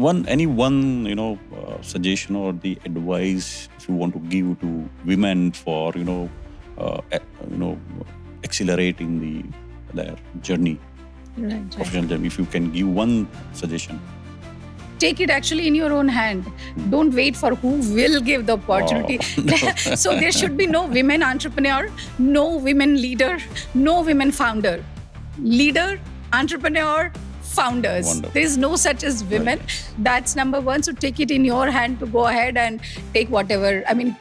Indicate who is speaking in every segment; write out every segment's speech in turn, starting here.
Speaker 1: Any one suggestion or the advice if you want to give to women for accelerating their journey, professional journey. If you can give one suggestion.
Speaker 2: Take it actually in your own hand. Don't wait for who will give the opportunity.
Speaker 1: No.
Speaker 2: So there should be no women entrepreneur, no women leader, no women founder. Leader, entrepreneur, founders.
Speaker 1: Wonderful.
Speaker 2: There is no such as women.
Speaker 1: Right.
Speaker 2: That's number one. So take it in your hand to go ahead and take whatever. I mean,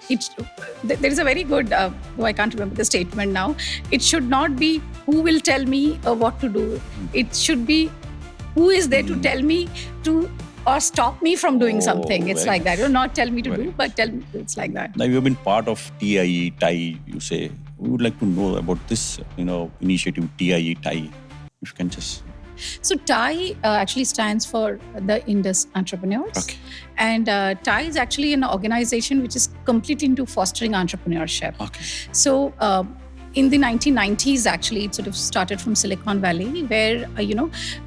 Speaker 2: there is a very good, though I can't remember the statement now. It should not be who will tell me what to do. It should be who is there to tell me to or stop me from doing something. It's like that. Not tell me to do, but tell me it's like that.
Speaker 1: Now you have been part of TiE, you say. We would like to know about this, initiative TiE. If you can just.
Speaker 2: So TiE actually stands for the Indus Entrepreneurs.
Speaker 1: Okay.
Speaker 2: And TiE is actually an organization which is completely into fostering entrepreneurship.
Speaker 1: Okay.
Speaker 2: So in the 1990s, actually, it sort of started from Silicon Valley, where,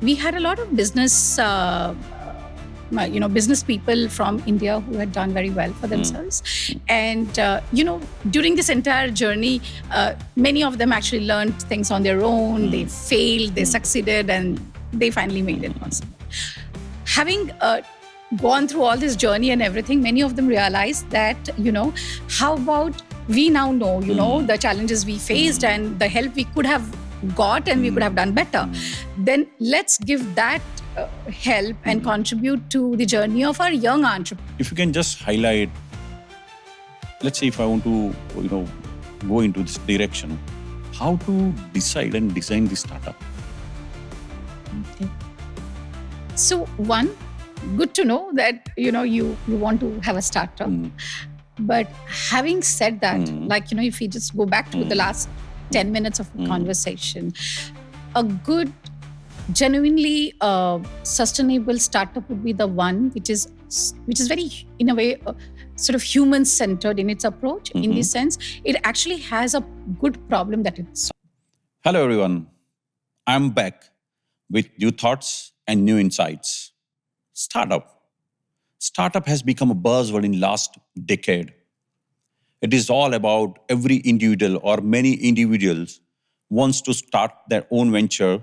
Speaker 2: we had a lot of business business people from India who had done very well for themselves. And, during this entire journey, many of them actually learned things on their own. They failed, they succeeded, and they finally made it possible. Having gone through all this journey and everything, many of them realized that, how about we now know, the challenges we faced and the help we could have got and we could have done better. Then let's give that help and contribute to the journey of our young entrepreneurs.
Speaker 1: If you can just highlight, let's say if I want to, go into this direction, how to decide and design this startup?
Speaker 2: Okay. So one, good to know that, you want to have a startup. But having said that, if we just go back to the last 10 minutes of conversation, a good, genuinely sustainable startup would be the one which is very, in a way, sort of human-centered in its approach. In the sense, it actually has a good problem that it's.
Speaker 1: Hello everyone, I'm back with new thoughts and new insights. Startup has become a buzzword in last decade. It is all about every individual or many individuals wants to start their own venture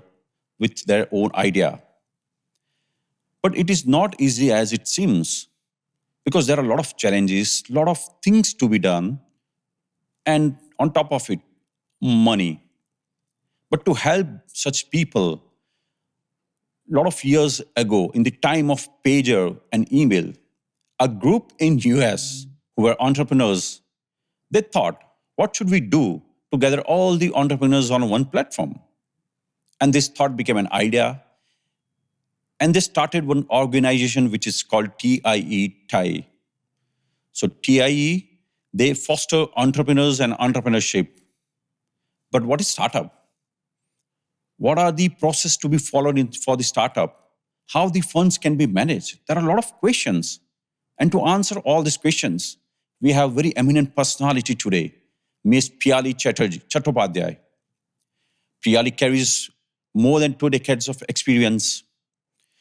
Speaker 1: with their own idea. But it is not easy as it seems, because there are a lot of challenges, a lot of things to be done, and on top of it, money. But to help such people, a lot of years ago, in the time of pager and email, a group in US who were entrepreneurs, they thought, what should we do to gather all the entrepreneurs on one platform? And this thought became an idea. And they started one organization which is called TiE. So TiE, they foster entrepreneurs and entrepreneurship. But what is startup? What are the process to be followed for the startup? How the funds can be managed? There are a lot of questions. And to answer all these questions, we have very eminent personality today, Ms. Piyalee Chattopadhyay. Piyalee carries more than 2 decades of experience.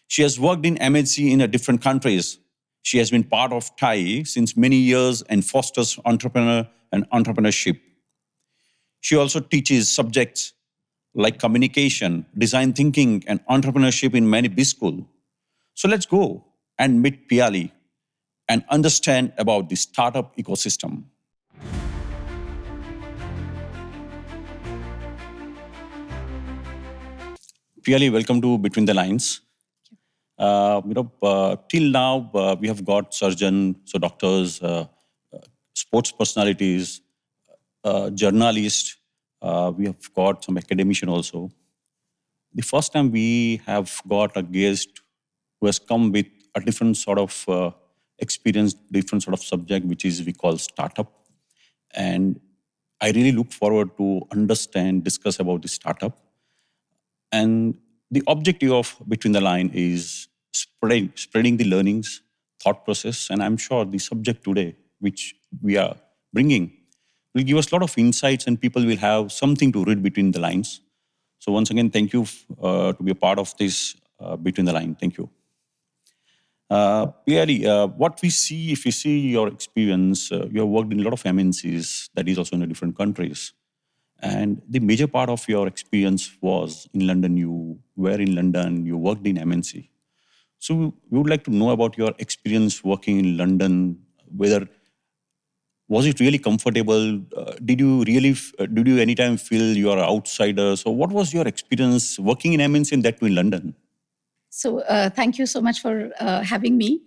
Speaker 1: She has worked in MNC in different countries. She has been part of TiE since many years and fosters entrepreneur and entrepreneurship. She also teaches subjects like communication, design thinking, and entrepreneurship in many B schools. So let's go and meet Piyalee and understand about the startup ecosystem. Piyalee, welcome to Between the Lines. Till now, we have got surgeons, so doctors, sports personalities, journalists. We have got some academician also. The first time we have got a guest who has come with a different sort of experience, different sort of subject, which is we call startup. And I really look forward to understand, discuss about the startup. And the objective of Between the Line is spreading the learnings, thought process, and I'm sure the subject today, which we are bringing, will give us a lot of insights and people will have something to read between the lines. So once again, thank you to be a part of this Between the Line. Thank you. Piyalee, what we see, if you see your experience, you have worked in a lot of MNCs, that is also in different countries. And the major part of your experience was in London. You were in London, you worked in MNC. So we would like to know about your experience working in London, whether was it really comfortable? Did you anytime feel you are an outsider? So what was your experience working in MNC and that too in London?
Speaker 2: So thank you so much for having me.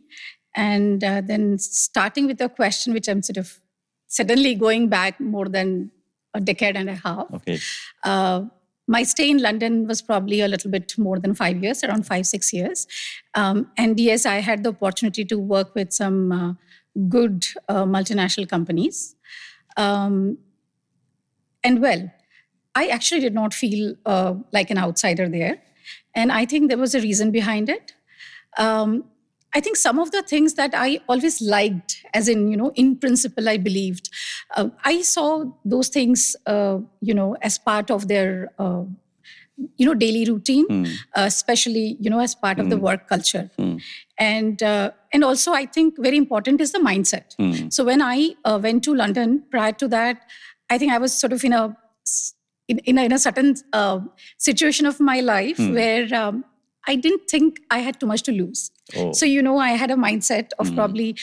Speaker 2: And then starting with a question, which I'm sort of suddenly going back more than a decade and a half.
Speaker 1: Okay.
Speaker 2: My stay in London was probably a little bit more than 5 years, around 5-6 years. And yes, I had the opportunity to work with some good multinational companies. And well, I actually did not feel like an outsider there. And I think there was a reason behind it. I think some of the things that I always liked, as in principle, I believed, I saw those things, as part of their, daily routine, especially, as part of the work culture. And also, I think very important is the mindset. So when I went to London, prior to that, I think I was sort of in a certain situation of my life where I didn't think I had too much to lose.
Speaker 1: Oh.
Speaker 2: So, I had a mindset of probably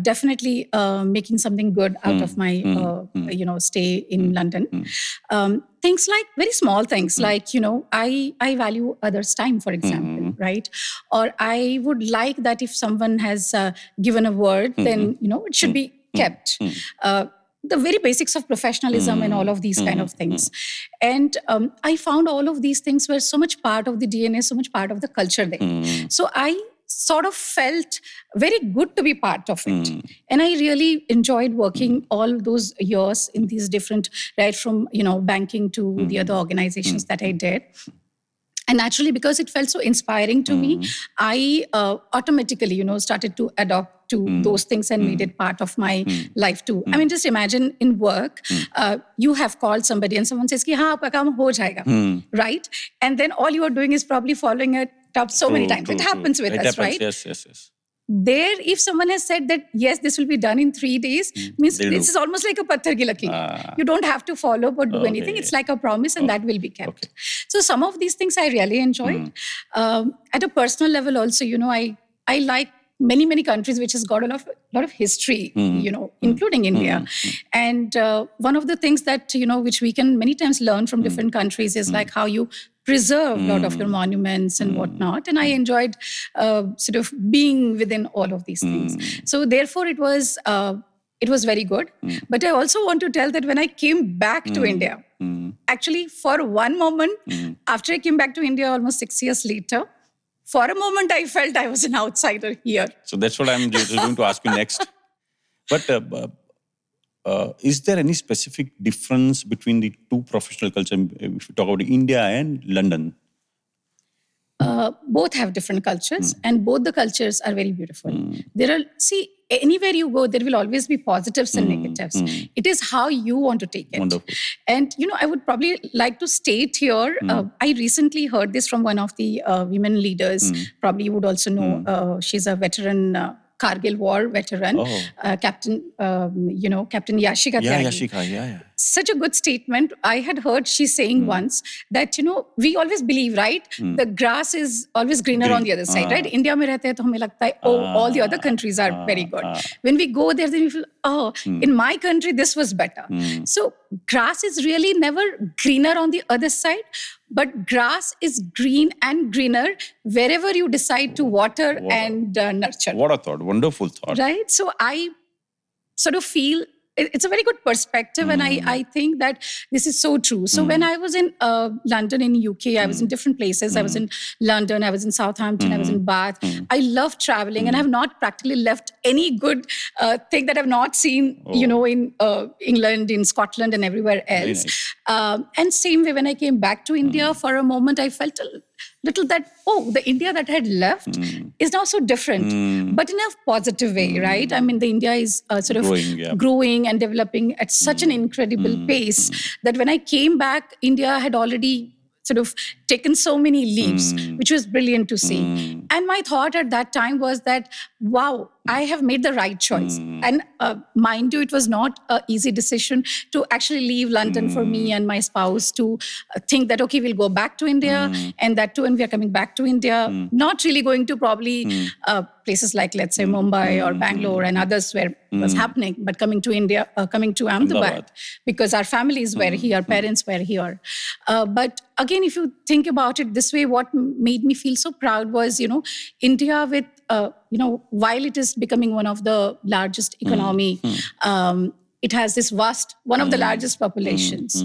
Speaker 2: definitely making something good out of my, stay in London. Things like very small things like, I value others' time, for example, right? Or I would like that if someone has given a word, then, it should be kept. The very basics of professionalism and all of these kind of things. And I found all of these things were so much part of the DNA, so much part of the culture there. So I sort of felt very good to be part of it. And I really enjoyed working all those years in these different, right from, banking to the other organizations that I did. And naturally, because it felt so inspiring to me, I automatically, started to adopt to those things and made it part of my life too. I mean, just imagine in work, you have called somebody and someone says, "Haan, aapka kaam ho jayega," right? And then all you are doing is probably following it up so many times. It happens with us, right?
Speaker 1: Yes.
Speaker 2: There, if someone has said that, yes, this will be done in 3 days, means this is almost like a patthar ki lakir. You don't have to follow or do anything. It's like a promise and that will be kept. So some of these things I really enjoyed. At a personal level also, I like many countries which has got a lot of history, including India. And one of the things that, which we can many times learn from different countries is like how you preserve a lot of your monuments and whatnot. And I enjoyed sort of being within all of these things. So therefore, it was very good. But I also want to tell that when I came back to India, actually for one moment, after I came back to India almost 6 years later, for a moment, I felt I was an outsider here.
Speaker 1: So that's what I'm just going to ask you next. But is there any specific difference between the two professional cultures, if you talk about India and London?
Speaker 2: Both have different cultures and both the cultures are very beautiful. Anywhere you go, there will always be positives and negatives. It is how you want to take it.
Speaker 1: Wonderful.
Speaker 2: And, I would probably like to state here, I recently heard this from one of the women leaders. Probably you would also know, she's a veteran, Kargil War veteran, Captain Yashika Tyagi.
Speaker 1: Yeah.
Speaker 2: Such a good statement. I had heard she saying once that, we always believe, right? The grass is always greener on the other side, right? India mein rehte hai to hame lagta hai, all the other countries are very good. When we go there, then we feel, in my country, this was better. So grass is really never greener on the other side, but grass is green and greener wherever you decide to water and nurture.
Speaker 1: What a thought. Wonderful thought.
Speaker 2: Right? So I sort of feel it's a very good perspective, and I think that this is so true. So when I was in London, in UK, I was in different places. I was in London, I was in Southampton, I was in Bath. I love traveling, and I have not practically left any good thing that I've not seen, in England, in Scotland, and everywhere else. Nice. And same way, when I came back to India, for a moment, I felt a little that, the India that I had left is now so different, but in a positive way, right? I mean, the India is sort of growing and developing at such an incredible pace that when I came back, India had already sort of taken so many leaps, which was brilliant to see. And my thought at that time was that, wow, I have made the right choice. And mind you, it was not an easy decision to actually leave London for me and my spouse to think that, okay, we'll go back to India, and that too, when we are coming back to India, not really going to probably places like, let's say, Mumbai or Bangalore and others where it was happening, but coming to India, coming to Ahmedabad, because our families were here, parents were here. But again, if you think about it this way, what made me feel so proud was, India with, while it is becoming one of the largest economy, it has this vast, one of the largest populations,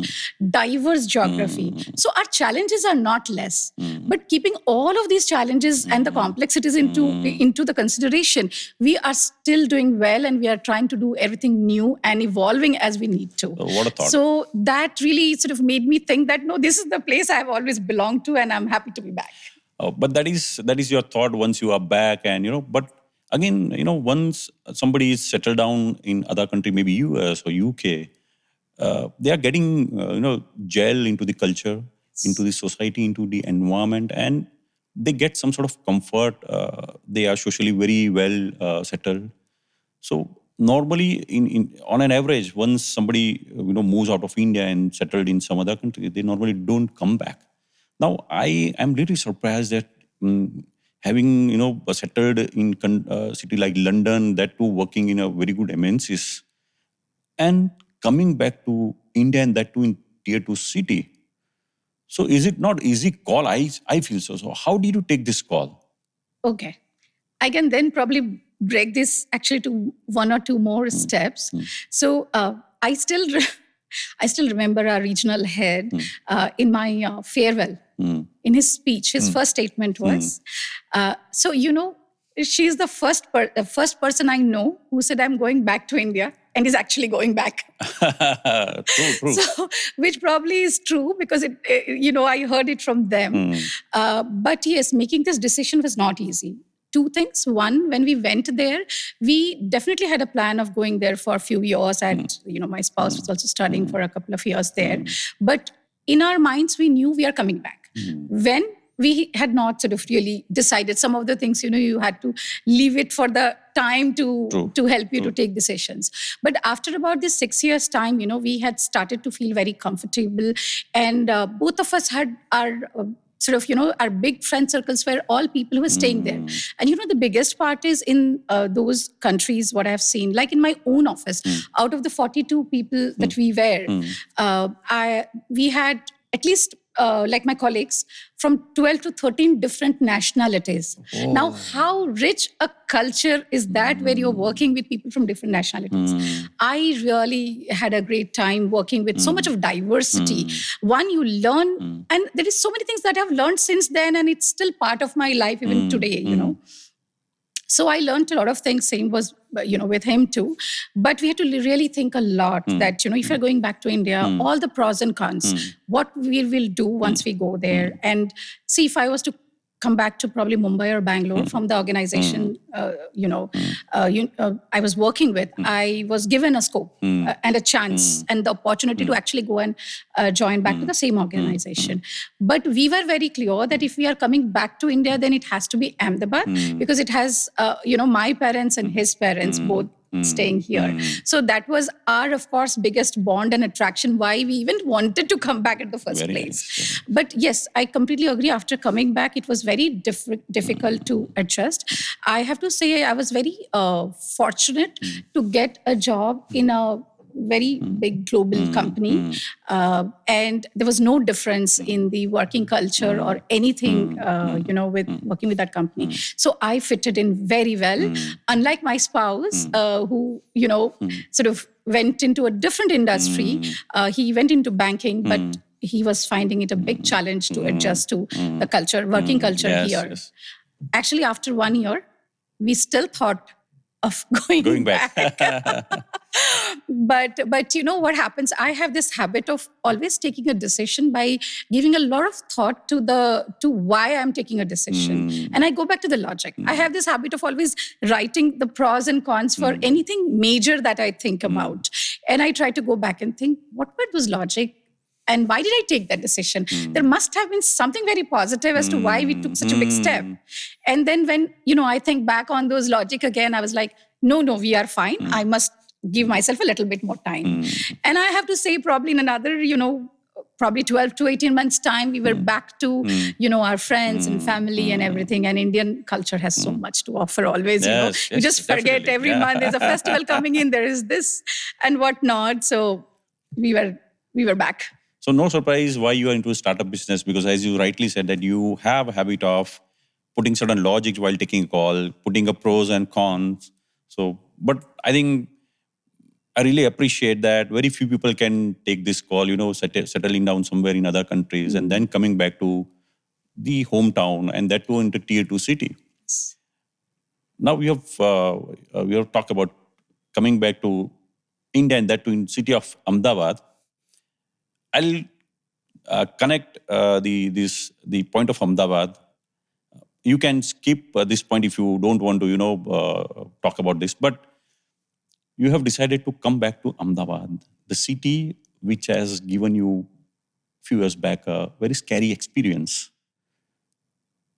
Speaker 2: diverse geography. So our challenges are not less. But keeping all of these challenges and the complexities into the consideration, we are still doing well, and we are trying to do everything new and evolving as we need to.
Speaker 1: What a thought.
Speaker 2: So that really sort of made me think that, no, this is the place I've always belonged to, and I'm happy to be back.
Speaker 1: But that is your thought once you are back, and but again, once somebody is settled down in other country, maybe US or UK, they are getting gel into the culture, into the society, into the environment, and they get some sort of comfort. They are socially very well settled. So normally, on an average, once somebody moves out of India and settled in some other country, they normally don't come back. Now, I am really surprised that having settled in a city like London, that too working in a very good MNCs, and coming back to India, and that too in tier 2 city. So is it not easy call? I feel so. So how did you take this call?
Speaker 2: Okay. I can then probably break this actually to one or two more steps. So I still remember our regional head in my farewell. In his speech, his first statement was, she's the first person I know who said, I'm going back to India, and is actually going back.
Speaker 1: True.
Speaker 2: So, which probably is true, because I heard it from them. But yes, making this decision was not easy. Two things. One, when we went there, we definitely had a plan of going there for a few years, and my spouse was also studying for a couple of years there. But in our minds, we knew we are coming back. When we had not sort of really decided some of the things, you had to leave it for the time to help you to take decisions. But after about this 6 years' time, we had started to feel very comfortable, and both of us had our our big friend circles were all people who were staying there. And the biggest part is in those countries, what I've seen, like in my own office, out of the 42 people that we were, we had at least, like my colleagues, from 12 to 13 different nationalities. Oh. Now, how rich a culture is that where you're working with people from different nationalities? I really had a great time working with so much of diversity. One, you learn, and there is so many things that I've learned since then, and it's still part of my life even today, So I learned a lot of things, same was, with him too. But we had to really think a lot that, if you're going back to India, all the pros and cons, what we will do once we go there. And see, if I was to come back to probably Mumbai or Bangalore from the organization, I was working with, I was given a scope and a chance and the opportunity to actually go and join back to the same organization. But we were very clear that if we are coming back to India, then it has to be Ahmedabad, because it has, my parents and his parents both staying here. So that was our, of course, biggest bond and attraction, why we even wanted to come back at the first place. Nice. But yes, I completely agree. After coming back, it was very difficult to adjust. I have to say I was very fortunate to get a job in a very big global company. And there was no difference in the working culture or anything, with working with that company. So I fitted in very well. Unlike my spouse, who, sort of went into a different industry. He went into banking, but he was finding it a big challenge to adjust to the culture, working culture here. Yes. Actually, after 1 year, we still thought of going back. But what happens? I have this habit of always taking a decision by giving a lot of thought to why I'm taking a decision. And I go back to the logic. I have this habit of always writing the pros and cons for anything major that I think about. And I try to go back and think, what were those logic? And why did I take that decision? There must have been something very positive as to why we took such a big step. And then when, I think back on those logic again, I was like, no, we are fine. I must give myself a little bit more time. And I have to say, probably in another, probably 12 to 18 months' time, we were back to, our friends and family and everything. And Indian culture has so much to offer always,
Speaker 1: Yes,
Speaker 2: You just forget
Speaker 1: definitely.
Speaker 2: every month there's a festival coming in, there is this and whatnot. So we were back.
Speaker 1: So no surprise why you are into a startup business, because as you rightly said that you have a habit of putting certain logic while taking a call, putting up pros and cons. So, but I think I really appreciate that very few people can take this call, settling down somewhere in other countries and then coming back to the hometown, and that too into tier 2 city. Now we have talked about coming back to India, and that too in city of Ahmedabad. I'll connect the point of Ahmedabad. You can skip this point if you don't want to, talk about this. But you have decided to come back to Ahmedabad, the city which has given you a few years back a very scary experience.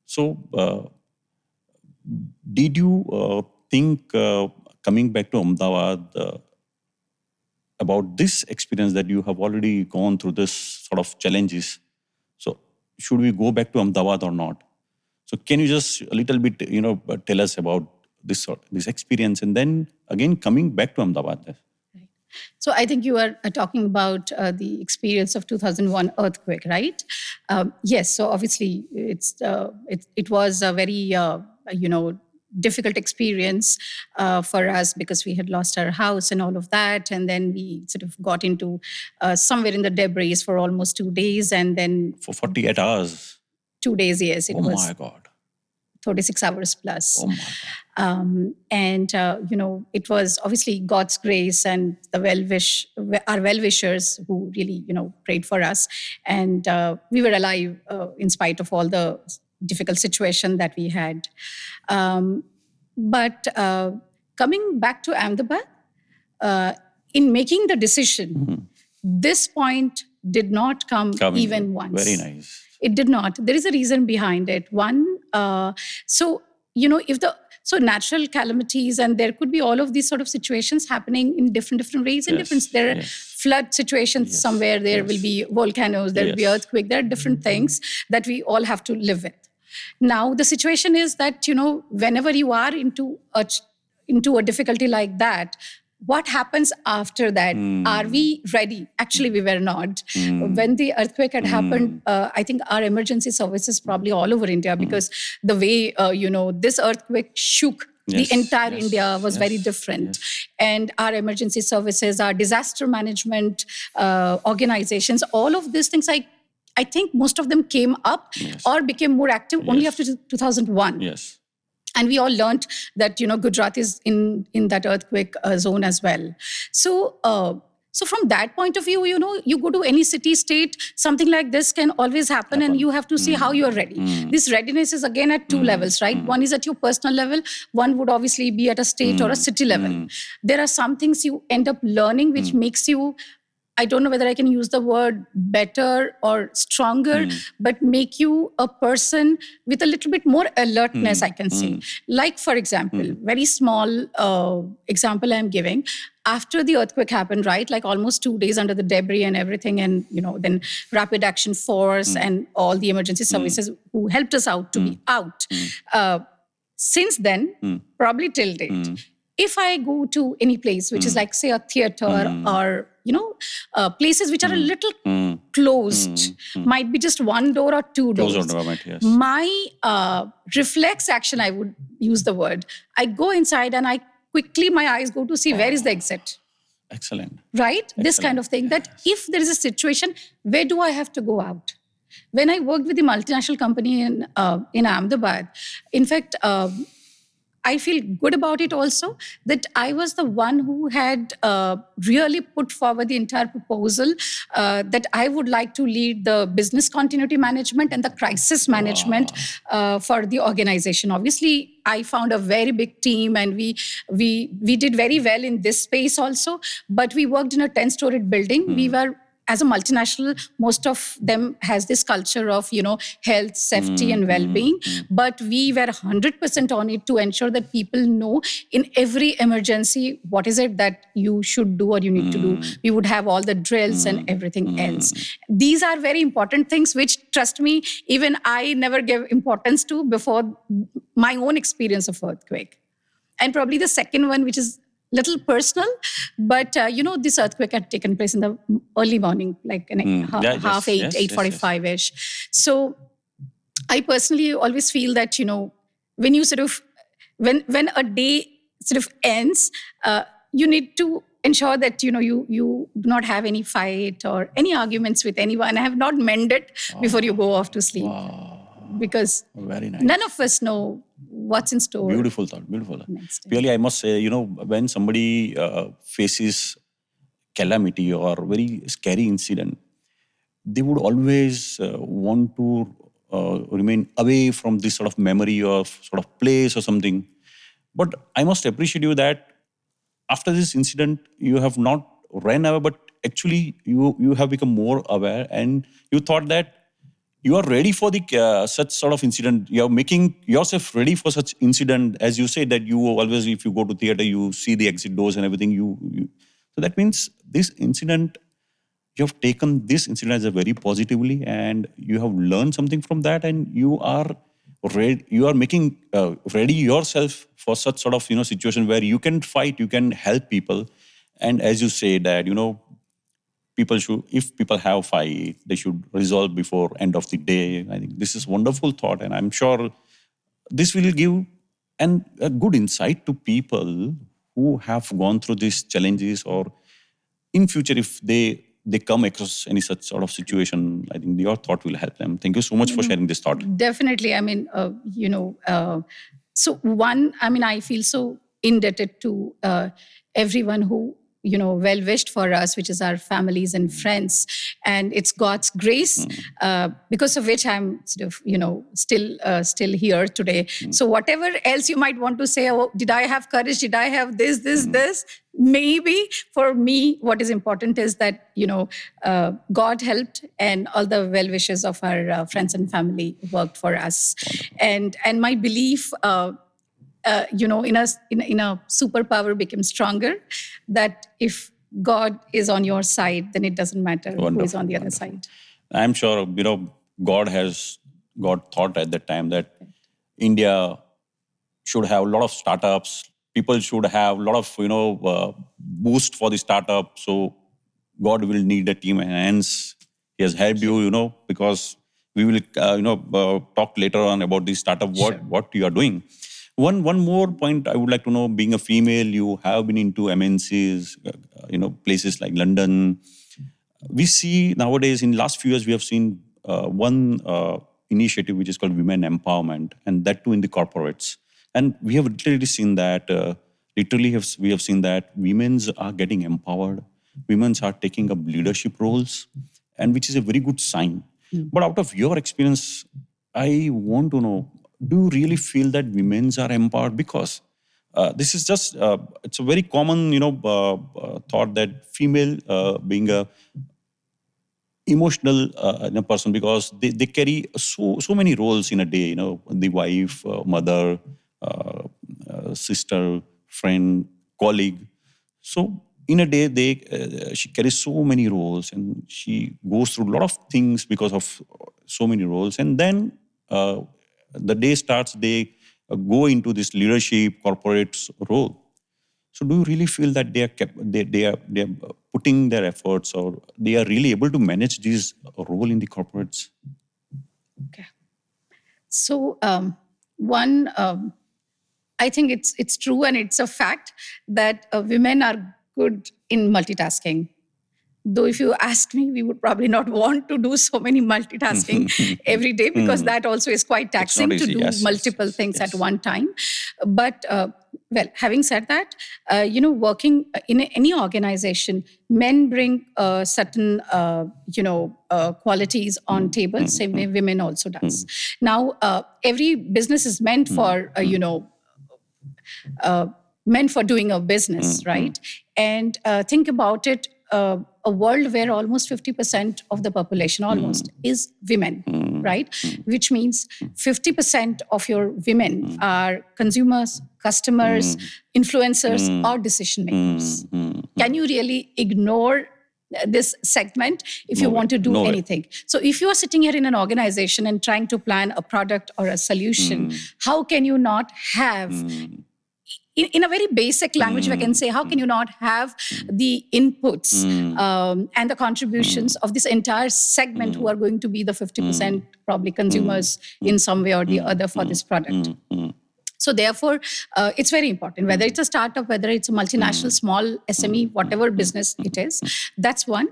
Speaker 1: So, did you think coming back to Ahmedabad about this experience that you have already gone through this sort of challenges? So, should we go back to Ahmedabad or not? So, can you just a little bit, tell us about this experience, and then again coming back to Ahmedabad?
Speaker 2: Right. So I think you are talking about the experience of 2001 earthquake, right? Yes. So obviously it was a very difficult experience for us, because we had lost our house and all of that, and then we sort of got into somewhere in the debris for almost 2 days, and then
Speaker 1: For 48 hours.
Speaker 2: 2 days. Yes, it
Speaker 1: Oh
Speaker 2: was.
Speaker 1: my God.
Speaker 2: 36 hours plus.
Speaker 1: Oh my God.
Speaker 2: And it was obviously God's grace and our well-wishers who really, prayed for us. And we were alive in spite of all the difficult situation that we had. But coming back to Ahmedabad, in making the decision, this point did not come even once.
Speaker 1: Very nice.
Speaker 2: It did not. There is a reason behind it. One, so natural calamities, and there could be all of these sort of situations happening in different ways. There are flood situations somewhere. There will be volcanoes. There will be earthquake. There are different things that we all have to live with. Now, the situation is that, whenever you are into a difficulty like that, what happens after that? Are we ready? Actually, we were not. When the earthquake had happened, I think our emergency services probably all over India, because the way, this earthquake shook the entire India was very different. And our emergency services, our disaster management organizations, all of these things, I think most of them came up or became more active only after 2001.
Speaker 1: Yes.
Speaker 2: And we all learned that, Gujarat is in that earthquake zone as well. So from that point of view, you go to any city, state, something like this can always happen. And you have to see how you're ready. This readiness is again at two levels, right? One is at your personal level. One would obviously be at a state or a city level. There are some things you end up learning which makes you, I don't know whether I can use the word better or stronger, but make you a person with a little bit more alertness, I can say. Like, for example, very small example I'm giving. After the earthquake happened, right, like almost 2 days under the debris and everything, and, then Rapid Action Force and all the emergency services who helped us out to be out. Since then, probably till date, if I go to any place, which is like, say, a theater or, places which are a little closed, might be just one door or two doors. My reflex action, I would use the word, I go inside and my eyes go to see where is the exit.
Speaker 1: Excellent.
Speaker 2: Right? Excellent. This kind of thing, that if there is a situation, where do I have to go out? When I worked with the multinational company in Ahmedabad, in fact, I feel good about it also, that I was the one who had really put forward the entire proposal that I would like to lead the business continuity management and the crisis management for the organization. Obviously, I found a very big team, and we did very well in this space also, but we worked in a 10-storied building. We were as a multinational, most of them has this culture of, health, safety, and well-being. But we were 100% on it to ensure that people know in every emergency what is it that you should do or you need to do. We would have all the drills and everything else. These are very important things which, trust me, even I never gave importance to before my own experience of earthquake. And probably the second one, which is little personal, but this earthquake had taken place in the early morning, like half 8:45-ish. So I personally always feel that, when you when a day sort of ends, you need to ensure that, you do not have any fight or any arguments with anyone. I have not mended before you go off to sleep. Because
Speaker 1: very nice.
Speaker 2: None of us know what's in store.
Speaker 1: Beautiful thought. Piyalee, I must say, when somebody faces calamity or very scary incident, they would always want to remain away from this sort of memory of sort of place or something. But I must appreciate you that after this incident, you have not ran away, but actually you have become more aware, and you thought that you are ready for the such sort of incident. You are making yourself ready for such incident. As you say that you always, if you go to theater, you see the exit doors and everything. So that means this incident, you have taken this incident as a very positively, and you have learned something from that, and you are ready. You are making ready yourself for such sort of situation where you can fight, you can help people, and as you say that people should, if people have fight, they should resolve before end of the day. I think this is wonderful thought, and I'm sure this will give a good insight to people who have gone through these challenges, or in future if they come across any such sort of situation. I think your thought will help them. Thank you so much for sharing this thought.
Speaker 2: Definitely. I mean, so one, I feel so indebted to everyone who well-wished for us, which is our families and friends. And it's God's grace, because of which I'm sort of, still here today. So whatever else you might want to say, oh, did I have courage? Did I have this? Maybe for me, what is important is that, God helped, and all the well-wishes of our friends and family worked for us. And my belief, in a superpower became stronger, that if God is on your side, then it doesn't matter who is on the other side.
Speaker 1: I'm sure, God thought at that time that India should have a lot of startups. People should have a lot of, boost for the startup. So God will need a team, and hence He has helped you, because we will, talk later on about the startup, what you are doing. One more point I would like to know, being a female, you have been into MNCs, places like London. We see nowadays, in last few years, we have seen one initiative which is called Women Empowerment, and that too in the corporates. And we have literally seen that, we have seen that women are getting empowered, women are taking up leadership roles, and which is a very good sign. But out of your experience, I want to know, do you really feel that women are empowered? Because this is just, it's a very common, thought that female being a emotional person, because they carry so many roles in a day, the wife, mother, sister, friend, colleague. So in a day, she carries so many roles, and she goes through a lot of things because of so many roles. And then the day starts, they go into this leadership, corporate role. So do you really feel that they are putting their efforts, or they are really able to manage this role in the corporates?
Speaker 2: Okay. So one, I think it's true, and it's a fact that women are good in multitasking. Though if you ask me, we would probably not want to do so many multitasking every day, because that also is quite taxing to do multiple things at one time. But having said that, working in any organization, men bring certain, qualities on table, same way women also does. Now, every business is meant for, meant for doing a business, right? And think about it, a world where almost 50% of the population is women, right? Which means 50% of your women are consumers, customers, influencers, or decision makers. Can you really ignore this segment if you want to do anything? So if you are sitting here in an organization and trying to plan a product or a solution, how can you not have, in a very basic language, if I can say, how can you not have the inputs and the contributions of this entire segment who are going to be the 50% probably consumers in some way or the other for this product? So therefore, it's very important, whether it's a startup, whether it's a multinational, small SME, whatever business it is. That's one.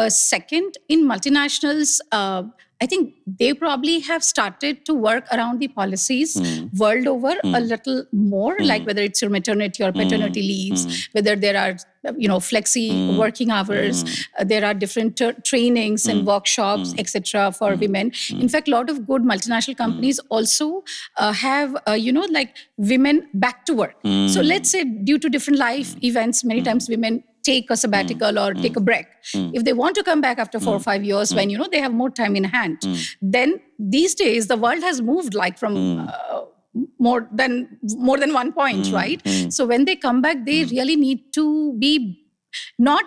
Speaker 2: Second, in multinationals, I think they probably have started to work around the policies world over a little more, like whether it's your maternity or paternity leaves, whether there are flexi working hours, there are different trainings and workshops, etc. for women. In fact, a lot of good multinational companies also have, like women back to work. So let's say due to different life events, many times women take a sabbatical or take a break. If they want to come back after 4 or 5 years when, they have more time in hand, then these days the world has moved like from more than 1 point, right? So when they come back, they really need to be not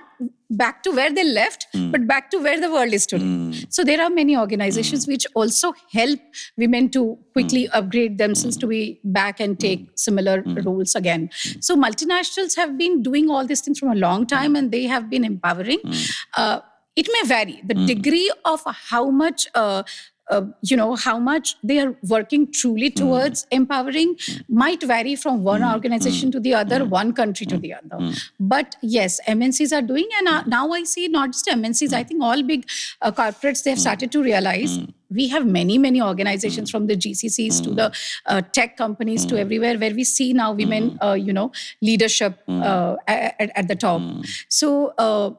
Speaker 2: back to where they left, but back to where the world is today. So there are many organizations which also help women to quickly upgrade themselves to be back and take similar roles again. So multinationals have been doing all these things from a long time, and they have been empowering. It may vary. The degree of how much how much they are working truly towards empowering might vary from one organization to the other, one country to the other. But yes, MNCs are doing, and now I see not just MNCs, I think all big corporates, they have started to realize we have many, many organizations from the GCCs to the tech companies to everywhere where we see now women, leadership at the top. So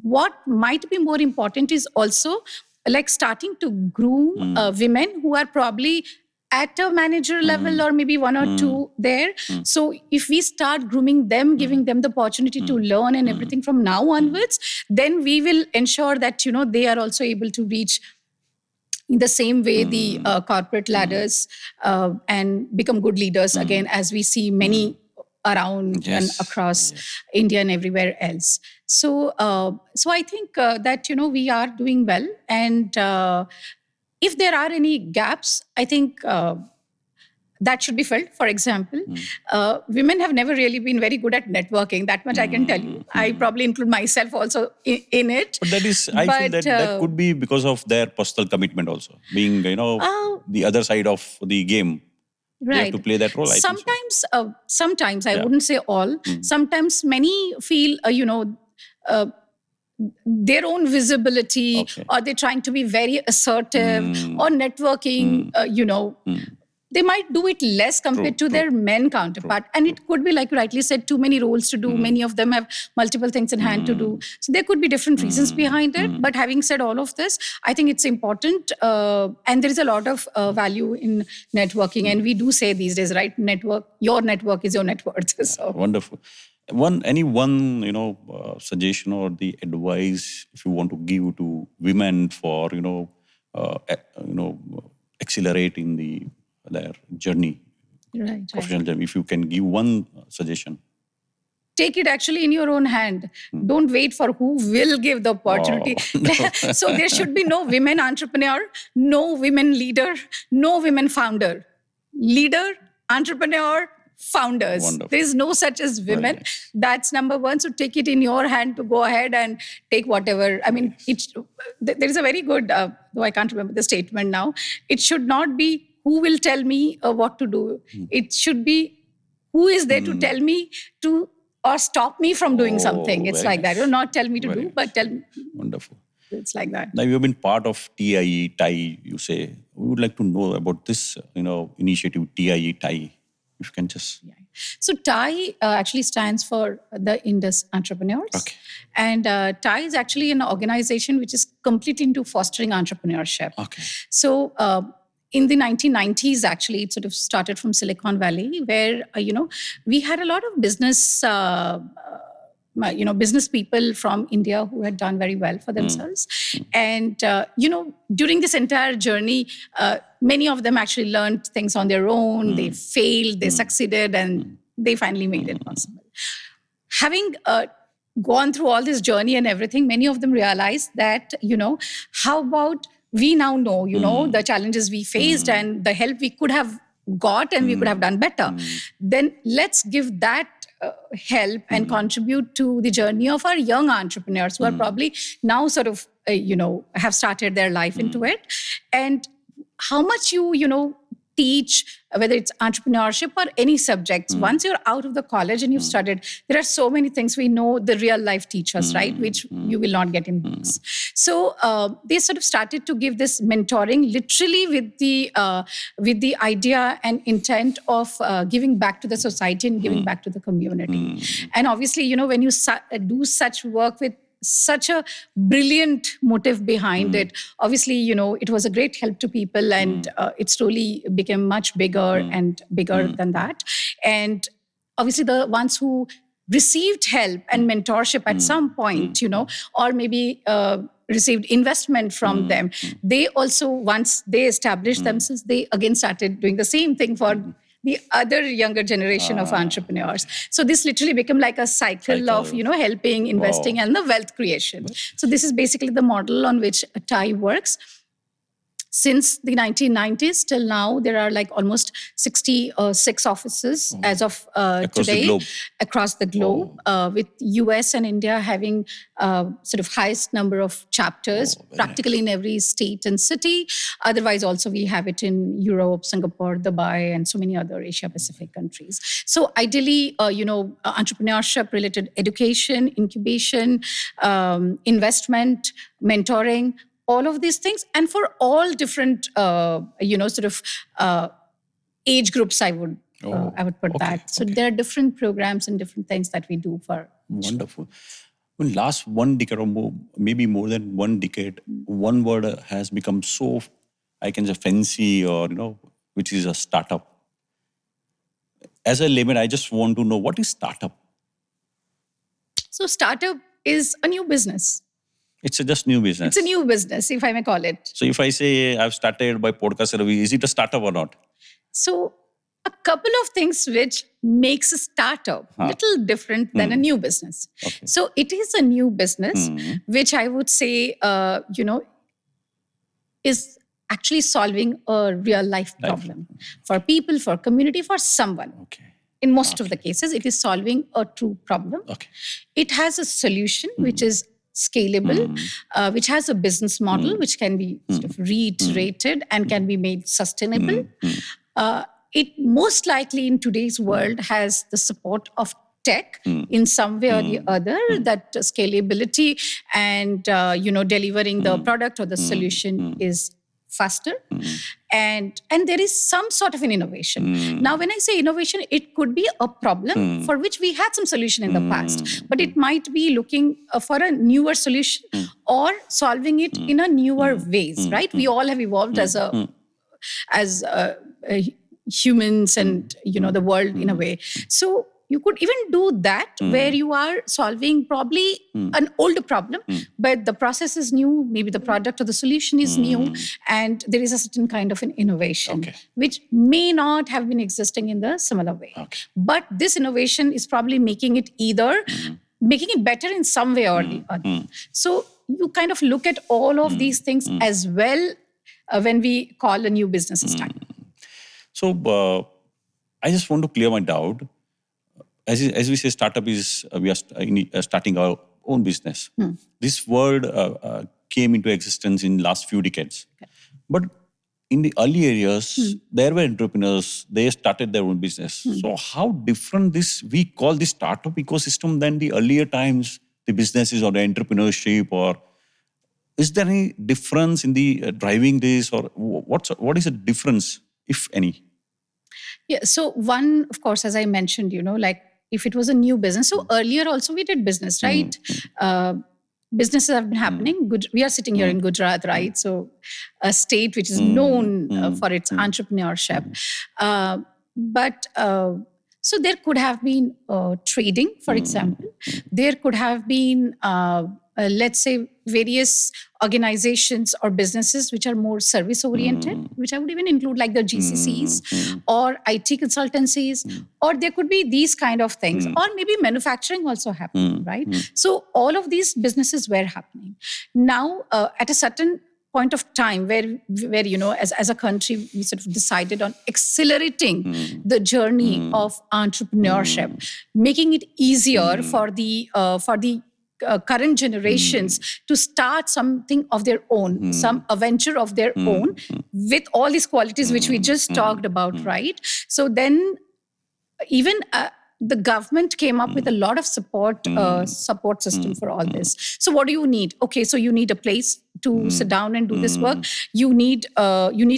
Speaker 2: what might be more important is also like starting to groom women who are probably at a manager level or maybe one or two there. So if we start grooming them, giving them the opportunity to learn and everything from now onwards, then we will ensure that, they are also able to reach in the same way the corporate ladders and become good leaders again, as we see many around and across India and everywhere else. So I think that, we are doing well. And if there are any gaps, I think that should be filled. For example, women have never really been very good at networking. That much I can tell you. I probably include myself also in it.
Speaker 1: But that is, I feel that could be because of their personal commitment also. Being, the other side of the game.
Speaker 2: Right.
Speaker 1: They have to play that role.
Speaker 2: Sometimes I wouldn't say all. Sometimes many feel, their own visibility, or they're trying to be very assertive, or networking, they might do it less compared to their men counterpart. And it could be, like you rightly said, too many roles to do. Many of them have multiple things in hand to do. So there could be different reasons behind it. But having said all of this, I think it's important. And there is a lot of value in networking. And we do say these days, right? Your network is your net worth. So.
Speaker 1: Wonderful. Any one suggestion or the advice if you want to give to women for, accelerating their journey, professional journey. If you can give one suggestion.
Speaker 2: Take it actually in your own hand. Don't wait for who will give the opportunity. So there should be no women entrepreneur, no women leader, no women founder. Leader, entrepreneur, founders. Wonderful. There is no such as women. Nice. That's number one. So take it in your hand to go ahead and take whatever. I mean, there is a very good, though I can't remember the statement now. It should not be who will tell me what to do. It should be who is there to tell me to or stop me from doing something. It's like that. Not tell me to do, but tell me.
Speaker 1: Wonderful.
Speaker 2: It's like that.
Speaker 1: Now, you have been part of TiE, you say. We would like to know about this, initiative, TiE. If you can just...
Speaker 2: Yeah. So TiE actually stands for the Indus Entrepreneurs.
Speaker 1: Okay.
Speaker 2: And TiE is actually an organization which is completely into fostering entrepreneurship.
Speaker 1: Okay.
Speaker 2: So in the 1990s, actually, it sort of started from Silicon Valley, where, we had a lot of business business people from India who had done very well for themselves. And, during this entire journey, many of them actually learned things on their own. They failed, they succeeded, and they finally made it possible. Having gone through all this journey and everything, many of them realized that, how about we now know, the challenges we faced and the help we could have got and we could have done better. Then let's give that help and contribute to the journey of our young entrepreneurs who are probably now sort of, have started their life into it. And how much you teach, whether it's entrepreneurship or any subjects, once you're out of the college and you've studied, there are so many things we know the real life teachers, right, which you will not get in books. So they sort of started to give this mentoring literally with the idea and intent of giving back to the society and giving back to the community. And obviously, when you do such work with such a brilliant motive behind it. Obviously, it was a great help to people, and it slowly became much bigger and bigger than that. And obviously, the ones who received help and mentorship at some point, or maybe received investment from them, they also, once they established themselves, they again started doing the same thing for the other younger generation of entrepreneurs. So this literally became like a cycle of, helping, investing, and the wealth creation. So this is basically the model on which TiE works. Since the 1990s till now, there are like almost 66 offices as of today across the globe, with US and India having sort of highest number of chapters, practically in every state and city. Otherwise, also we have it in Europe, Singapore, Dubai, and so many other Asia-Pacific countries. So ideally, entrepreneurship-related education, incubation, investment, mentoring, all of these things, and for all different, age groups, I would put that. So there are different programs and different things that we do for.
Speaker 1: Wonderful. In last 1 decade or more, maybe more than 1 decade, one word has become so, I can say, fancy, or which is a startup. As a layman, I just want to know, what is startup?
Speaker 2: So startup is a new business.
Speaker 1: It's just new business.
Speaker 2: It's a new business, if I may call it.
Speaker 1: So if I say I've started my podcast, is it a startup or not?
Speaker 2: So a couple of things which makes a startup a little different than a new business. Okay. So it is a new business, which I would say, is actually solving a real life problem for people, for community, for someone. Okay. In most of the cases, it is solving a true problem. Okay. It has a solution which is scalable, which has a business model which can be sort of reiterated and can be made sustainable. It most likely in today's world has the support of tech in some way or the other, that scalability and delivering the product or the solution is faster. And there is some sort of an innovation. Now, when I say innovation, it could be a problem for which we had some solution in the past, but it might be looking for a newer solution or solving it in a newer ways, right? We all have evolved as humans and, the world in a way. So you could even do that where you are solving probably an older problem, but the process is new, maybe the product or the solution is new, and there is a certain kind of an innovation, which may not have been existing in the similar way. Okay. But this innovation is probably making it making it better in some way or the other. So you kind of look at all of these things as well when we call a new business a startup.
Speaker 1: So I just want to clear my doubt. As we say, startup is, we are starting our own business. This word came into existence in last few decades. Okay. But in the early years, there were entrepreneurs, they started their own business. So how different we call this startup ecosystem than the earlier times, the businesses or the entrepreneurship, or is there any difference in the driving this, or what is the difference, if any?
Speaker 2: Yeah, so one, of course, as I mentioned, like if it was a new business, so earlier also we did business, right? Businesses have been happening. We are sitting here in Gujarat, right? So a state which is known for its entrepreneurship. So there could have been trading, for example. There could have been, let's say, various organizations or businesses which are more service-oriented, which I would even include like the GCCs or IT consultancies, or there could be these kind of things, or maybe manufacturing also happening, right? So all of these businesses were happening. Now, at a certain point of time where as a country, we sort of decided on accelerating the journey of entrepreneurship, making it easier for the current generations to start something of their own, a venture of their own, with all these qualities which we just talked about, right? So then even the government came up with a lot of support system for all this. So what do you need? Okay, so you need a place to sit down and do this work. You need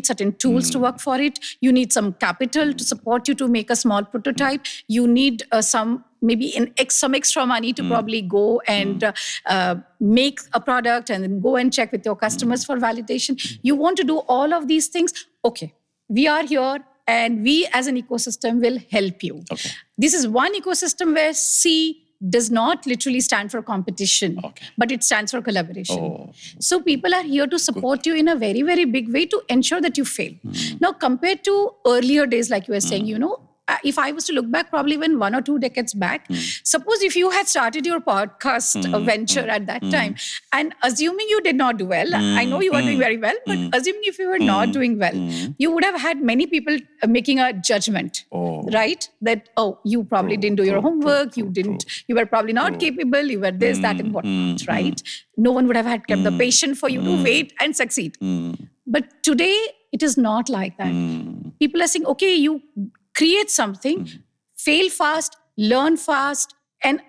Speaker 2: certain tools to work for it. You need some capital to support you to make a small prototype. You need some extra money to probably go and make a product and then go and check with your customers for validation. You want to do all of these things. Okay, we are here. And we as an ecosystem will help you. Okay. This is one ecosystem where C does not literally stand for competition, but it stands for collaboration. So people are here to support you in a very, very big way to ensure that you fail. Now, compared to earlier days, like you were saying, if I was to look back probably even 1 or 2 decades back, suppose if you had started your podcast venture at that time, and assuming you did not do well, I know you are doing very well, but assuming if you were not doing well, you would have had many people making a judgment, right? That, you probably didn't do your homework, you were probably not capable, you were this, that, and whatnot, right? No one would have had kept the patience for you to wait and succeed. But today, it is not like that. People are saying, okay, you create something, fail fast, learn fast, and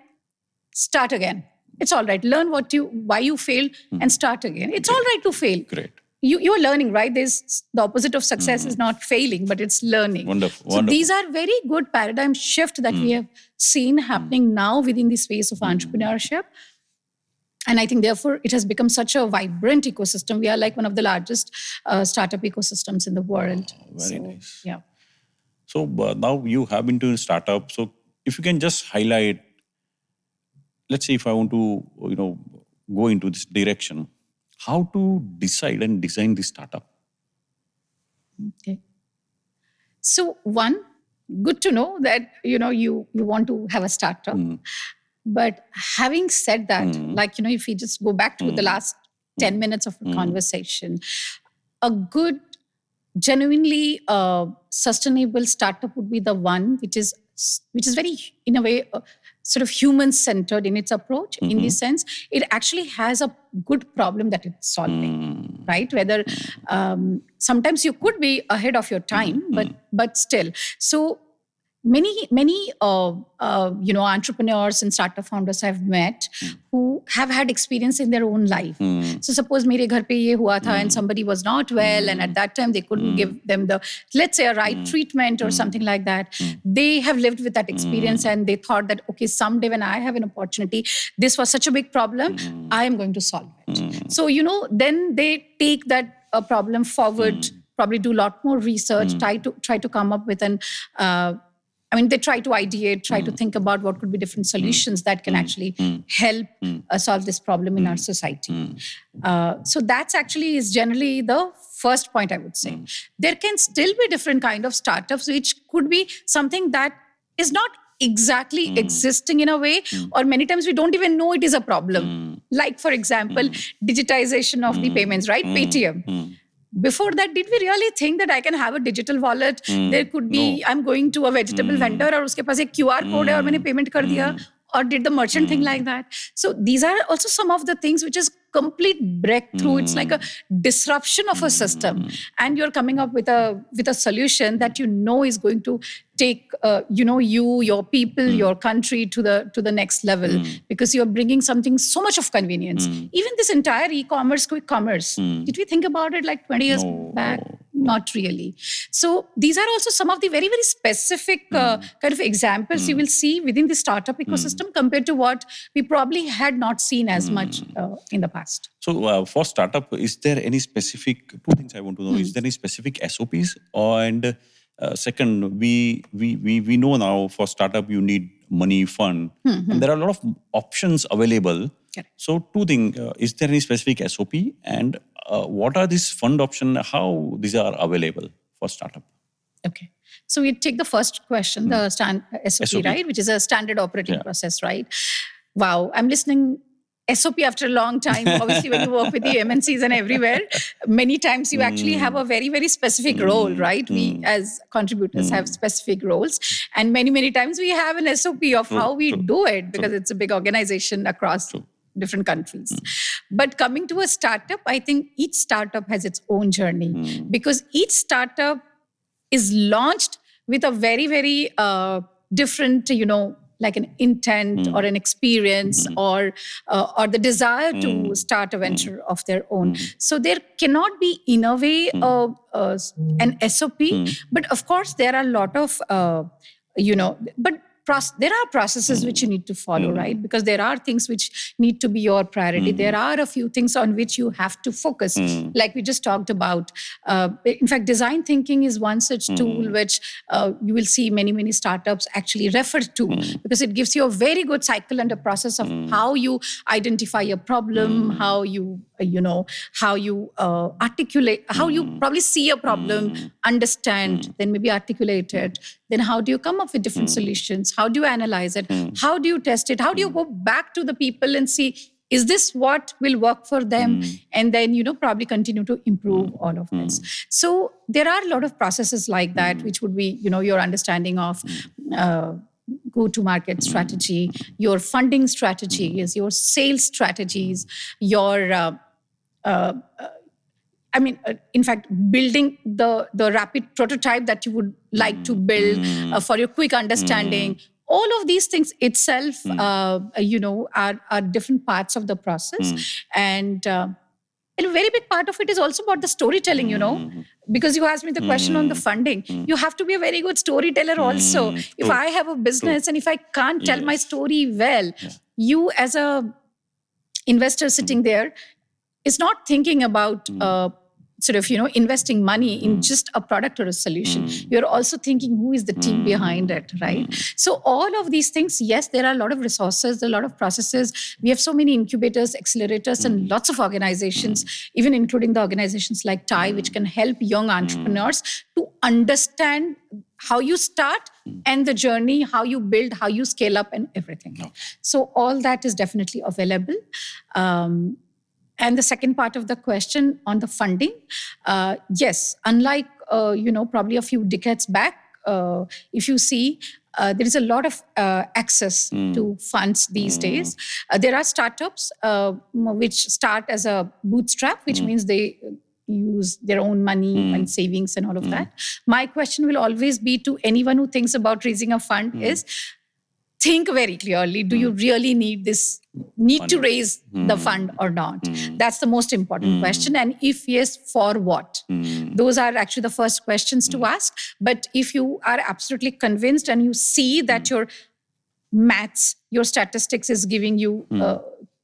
Speaker 2: start again. It's all right. Learn why you failed and start again. It's all right to fail.
Speaker 1: Great.
Speaker 2: You are learning, right? There's the opposite of success is not failing, but it's learning.
Speaker 1: Wonderful.
Speaker 2: So these are very good paradigm shift that we have seen happening now within the space of entrepreneurship. And I think, therefore, it has become such a vibrant ecosystem. We are like one of the largest startup ecosystems in the world.
Speaker 1: Very nice.
Speaker 2: Yeah.
Speaker 1: So now you have been doing startup. So if you can just highlight, let's say if I want to, go into this direction, how to decide and design this startup?
Speaker 2: Okay. So one, good to know that, you want to have a startup. But having said that, if we just go back to the last 10 minutes of the conversation, a good, genuinely sustainable startup would be the one which is very, in a way, sort of human-centered in its approach. In this sense, it actually has a good problem that it's solving, right? Whether sometimes you could be ahead of your time, but still. So many entrepreneurs and startup founders I've met who have had experience in their own life. So suppose mere ghar pe ye hua tha and somebody was not well, and at that time they couldn't give them the, let's say, a right treatment or something like that. They have lived with that experience and they thought that, okay, someday when I have an opportunity, this was such a big problem, I am going to solve it. So, then they take that problem forward, probably do a lot more research, try to come up with they try to ideate, try to think about what could be different solutions that can actually help solve this problem in our society. So that's actually is generally the first point I would say. There can still be different kind of startups which could be something that is not exactly existing in a way, or many times we don't even know it is a problem. Like, for example, digitization of the payments, right? Paytm. Before that, did we really think that I can have a digital wallet? There could be, I'm going to a vegetable vendor और उसके पास एक QR code है और मैंने payment कर दिया. Or did the merchant think like that? So these are also some of the things which is complete breakthrough. It's like a disruption of a system, and you're coming up with a solution that is going to take your people, your country to the next level, because you're bringing something so much of convenience. Even this entire e-commerce, quick commerce. Did we think about it like 20 years back? Not really. So these are also some of the very, very specific kind of examples you will see within the startup ecosystem compared to what we probably had not seen as much in the past.
Speaker 1: So for startup, is there any specific, two things I want to know, is there any specific SOPs and Second, we know now for startup you need money fund, and there are a lot of options available.
Speaker 2: Correct.
Speaker 1: So two things: is there any specific SOP, and what are these fund options? How these are available for startup?
Speaker 2: Okay. So we take the first question, the SOP, right, which is a standard operating process, right? Wow, I'm listening SOP after a long time. Obviously, when you work with the MNCs and everywhere, many times you actually have a very, very specific role, right? We as contributors have specific roles. And many, many times we have an SOP of how we do it because it's a big organization across different countries. But coming to a startup, I think each startup has its own journey because each startup is launched with a very, very different, like an intent or an experience or the desire to start a venture of their own. So there cannot be, in a way, an SOP. But of course, there are a lot of, there are processes which you need to follow, right? Because there are things which need to be your priority. There are a few things on which you have to focus, like we just talked about. In fact, design thinking is one such tool which you will see many, many startups actually refer to because it gives you a very good cycle and a process of how you identify a problem, how you articulate, how you probably see a problem, understand, then maybe articulate it. Then how do you come up with different solutions? How do you analyze it? How do you test it? How do you go back to the people and see, is this what will work for them? And then, probably continue to improve all of this. So there are a lot of processes like that, which would be, your understanding of go-to-market strategy, your funding strategies, your sales strategies, your in fact, building the rapid prototype that you would like to build for your quick understanding. All of these things itself, are different parts of the process. And a very big part of it is also about the storytelling, because you asked me the question on the funding. You have to be a very good storyteller also. If I have a business and if I can't tell my story well, you as a investor sitting there is not thinking about investing money in just a product or a solution. You're also thinking who is the team behind it, right? So all of these things, yes, there are a lot of resources, a lot of processes. We have so many incubators, accelerators, and lots of organizations, even including the organizations like TiE, which can help young entrepreneurs to understand how you start and the journey, how you build, how you scale up and everything. So all that is definitely available. And the second part of the question on the funding, yes, unlike, probably a few decades back, if you see, there is a lot of access to funds these days. There are startups which start as a bootstrap, which means they use their own money and savings and all of that. My question will always be to anyone who thinks about raising a fund is, think very clearly, do you really need to raise the fund or not? That's the most important question. And if yes, for what? Those are actually the first questions to ask. But if you are absolutely convinced and you see that your maths, your statistics is giving you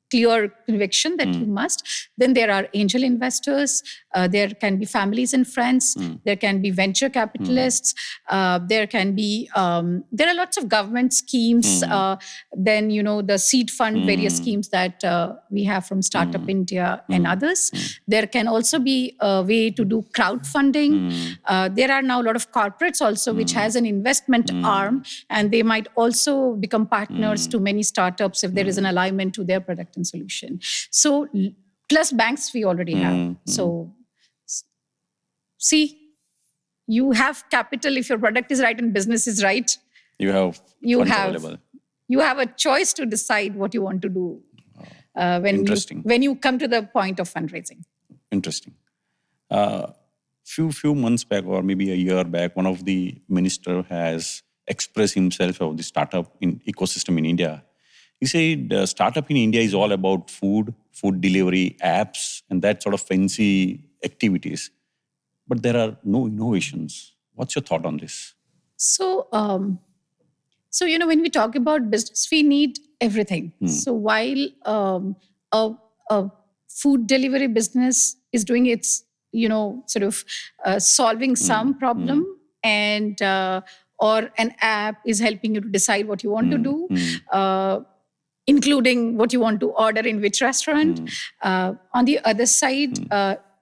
Speaker 2: clear conviction that you must, then there are angel investors, there can be families and friends, there can be venture capitalists, there are lots of government schemes, then, the seed fund, various schemes that we have from Startup India and others. There can also be a way to do crowdfunding. There are now a lot of corporates also, which has an investment arm, and they might also become partners to many startups if there is an alignment to their product and solution. So, plus banks we already have. So, see, you have capital if your product is right and business is right. You have a choice to decide what you want to do when you come to the point of fundraising.
Speaker 1: Interesting. Few months back, or maybe a year back, one of the minister has expressed himself of the startup ecosystem in India. He said startup in India is all about food delivery, apps, and that sort of fancy activities. But there are no innovations. What's your thought on this?
Speaker 2: So, when we talk about business, we need everything. So while a food delivery business is doing its, solving some problem, and or an app is helping you to decide what you want to do, including what you want to order in which restaurant. On the other side,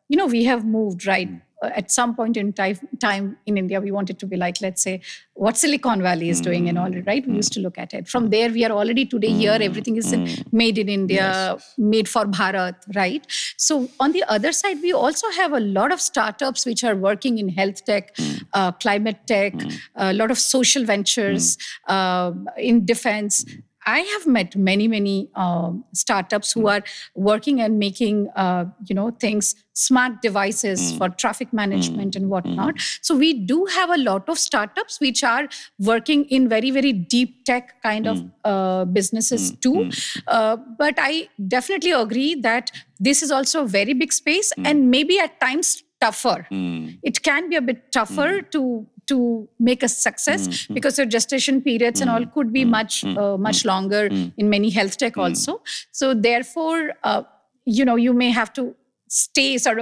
Speaker 2: we have moved, right? At some point in time in India, we wanted to be like, let's say, what Silicon Valley is doing and all, right? We used to look at it. From there, we are already today here. Everything is made in India, made for Bharat, right? So on the other side, we also have a lot of startups which are working in health tech, climate tech, a lot of social ventures, in defense. I have met many startups who are working and making, things, smart devices for traffic management and whatnot. So we do have a lot of startups which are working in very, very deep tech kind of businesses too. But I definitely agree that this is also a very big space and maybe at times tougher. It can be a bit tougher to make a success because your gestation periods and all could be much longer in many health tech also. So therefore, you may have to stay stay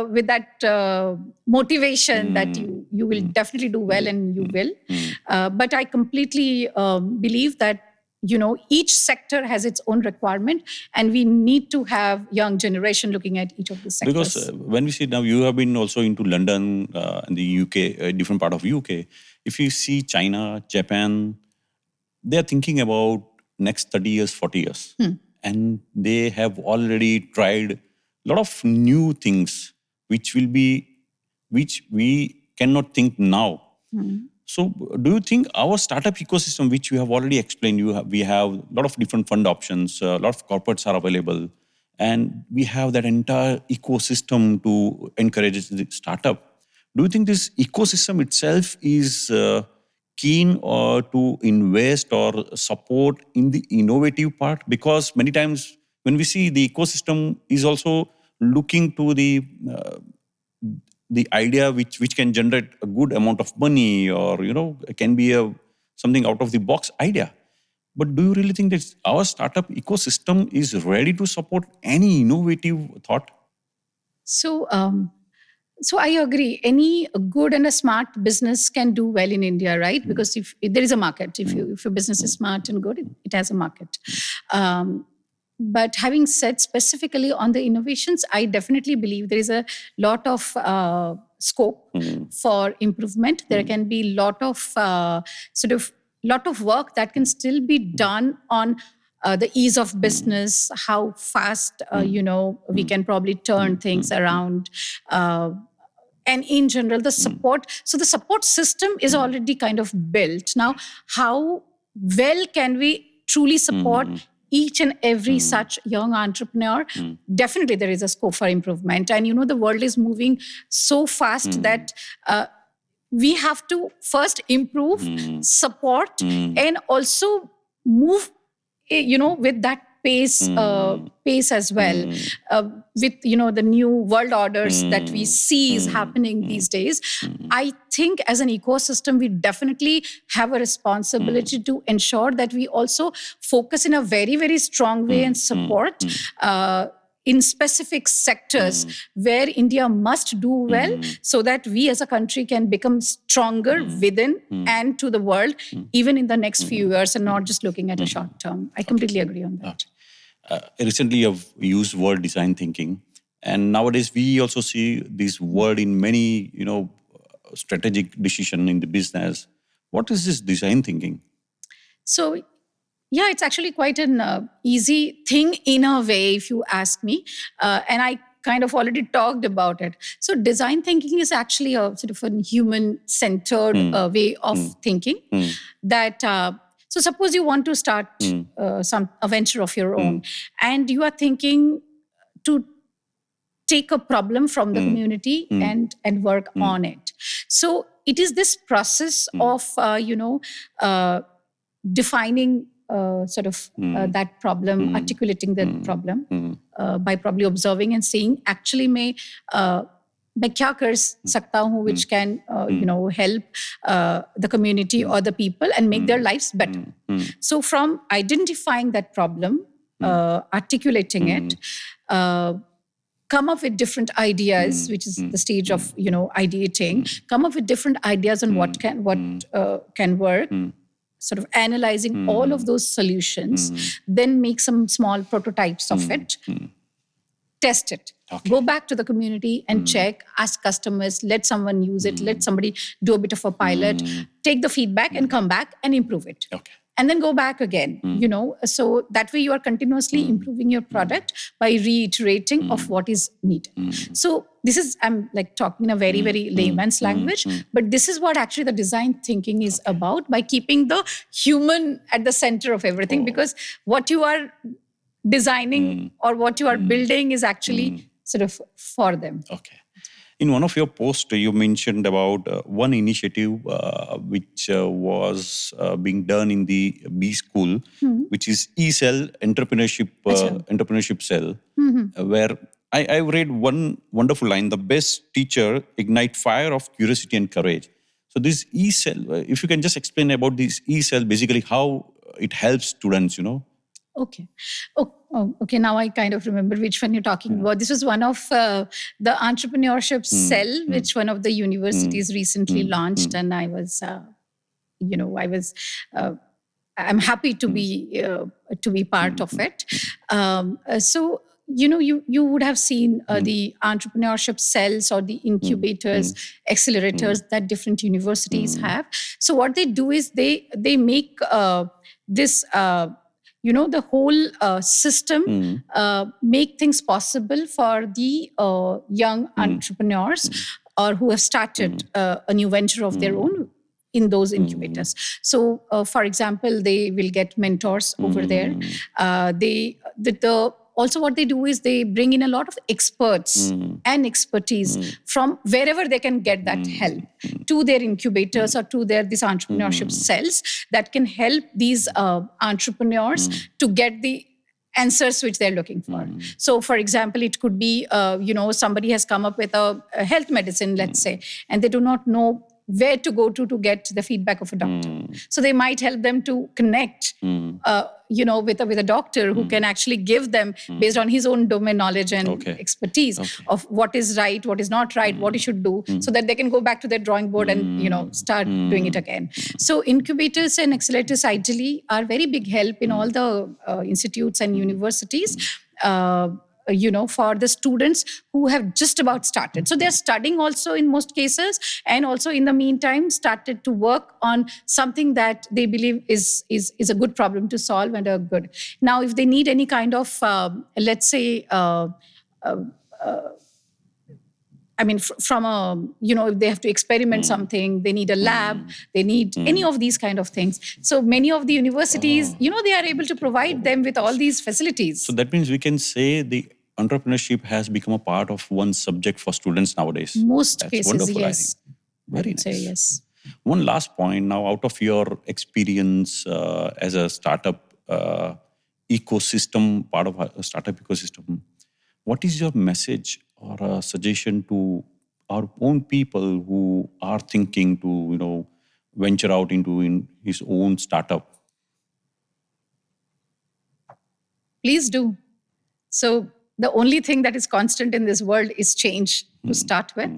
Speaker 2: with that motivation that you will definitely do well and you will. But I completely believe that each sector has its own requirement, and we need to have young generation looking at each of these sectors.
Speaker 1: Because when we see now, you have been also into London and the UK, a different part of UK. If you see China, Japan, they are thinking about next 30 years, 40 years. And they have already tried a lot of new things, which we cannot think now. So do you think our startup ecosystem, which you have already explained, we have a lot of different fund options, a lot of corporates are available, and we have that entire ecosystem to encourage the startup. Do you think this ecosystem itself is keen or to invest or support in the innovative part? Because many times when we see the ecosystem is also looking to the idea which can generate a good amount of money, or can be something out of the box idea. But do you really think that our startup ecosystem is ready to support any innovative thought?
Speaker 2: So I agree. Any good and a smart business can do well in India, right? Because if there is a market, if your business is smart and good, it has a market. But having said specifically on the innovations, I definitely believe there is a lot of scope for improvement. There can be lot of work that can still be done on the ease of business, how fast we can probably turn things around, and in general the support. So the support system is already kind of built. Now, how well can we truly support each and every such young entrepreneur? Definitely there is a scope for improvement. And the world is moving so fast that we have to first improve, support, and also move with that pace as well, with the new world orders that we see is happening these days. I think as an ecosystem, we definitely have a responsibility to ensure that we also focus in a very, very strong way and support in specific sectors where India must do well, so that we as a country can become stronger within and to the world, even in the next few years, and not just looking at a short term. I completely agree on that.
Speaker 1: Recently, I've used word design thinking, and nowadays we also see this word in many, strategic decision in the business. What is this design thinking?
Speaker 2: So, yeah, it's actually quite an easy thing in a way, if you ask me. And I kind of already talked about it. So design thinking is actually a sort of a human-centered way of thinking. That so suppose you want to start a venture of your own, and you are thinking to take a problem from the community and work on it. So it is this process of defining that problem, articulating that problem by probably observing and seeing actually मैं क्या कर सकता हूँ which can help the community or the people and make their lives better. So from identifying that problem, articulating it, come up with different ideas, which is the stage of ideating. Come up with different ideas on what can work. Sort of analyzing all of those solutions, then make some small prototypes of it, test it, go back to the community and check, ask customers, let someone use it, let somebody do a bit of a pilot, take the feedback and come back and improve it. And then go back again, so that way you are continuously improving your product by reiterating of what is needed. So this is, I'm like talking in a very, very layman's language, but this is what actually the design thinking is about, by keeping the human at the center of everything, because what you are designing or what you are building is actually sort of for them.
Speaker 1: In one of your posts, you mentioned about one initiative which was being done in the B school, which is E-Cell Entrepreneurship Cell, where I read one wonderful line: the best teacher ignite fire of curiosity and courage. So this E-Cell, if you can just explain about this E-Cell, basically how it helps students,
Speaker 2: Okay. Okay. Now I kind of remember which one you're talking about. This was one of the entrepreneurship cell, which one of the universities recently launched, and I was, I'm happy to be part of it. So you would have seen the entrepreneurship cells or the incubators, accelerators that different universities have. So what they do is they make this. The whole system make things possible for the young entrepreneurs or who have started a new venture of their own in those incubators. So, for example, they will get mentors over there. Also, what they do is they bring in a lot of experts and expertise from wherever they can get that help to their incubators or to this entrepreneurship cells that can help these entrepreneurs to get the answers which they're looking for. So, for example, it could be, somebody has come up with a health medicine, let's say, and they do not know where to go to get the feedback of a doctor. So they might help them to connect, with a doctor who can actually give them, based on his own domain knowledge and expertise, of what is right, what is not right, what he should do, so that they can go back to their drawing board and, start doing it again. So incubators and accelerators ideally are very big help in all the institutes and universities. For the students who have just about started. So they're studying also in most cases, and also in the meantime started to work on something that they believe is a good problem to solve and a good. Now, if they need any kind of, let's say, if they have to experiment something, they need a lab, they need any of these kind of things. So many of the universities, they are able to provide them with all these facilities.
Speaker 1: So that means we can say the entrepreneurship has become a part of one subject for students nowadays.
Speaker 2: Most
Speaker 1: That's
Speaker 2: cases,
Speaker 1: wonderful,
Speaker 2: yes.
Speaker 1: Very nice.
Speaker 2: Say yes.
Speaker 1: One last point now, out of your experience as a startup ecosystem, part of a startup ecosystem, what is your message or a suggestion to our own people who are thinking to, venture out into his own startup?
Speaker 2: Please do. So the only thing that is constant in this world is change to start with.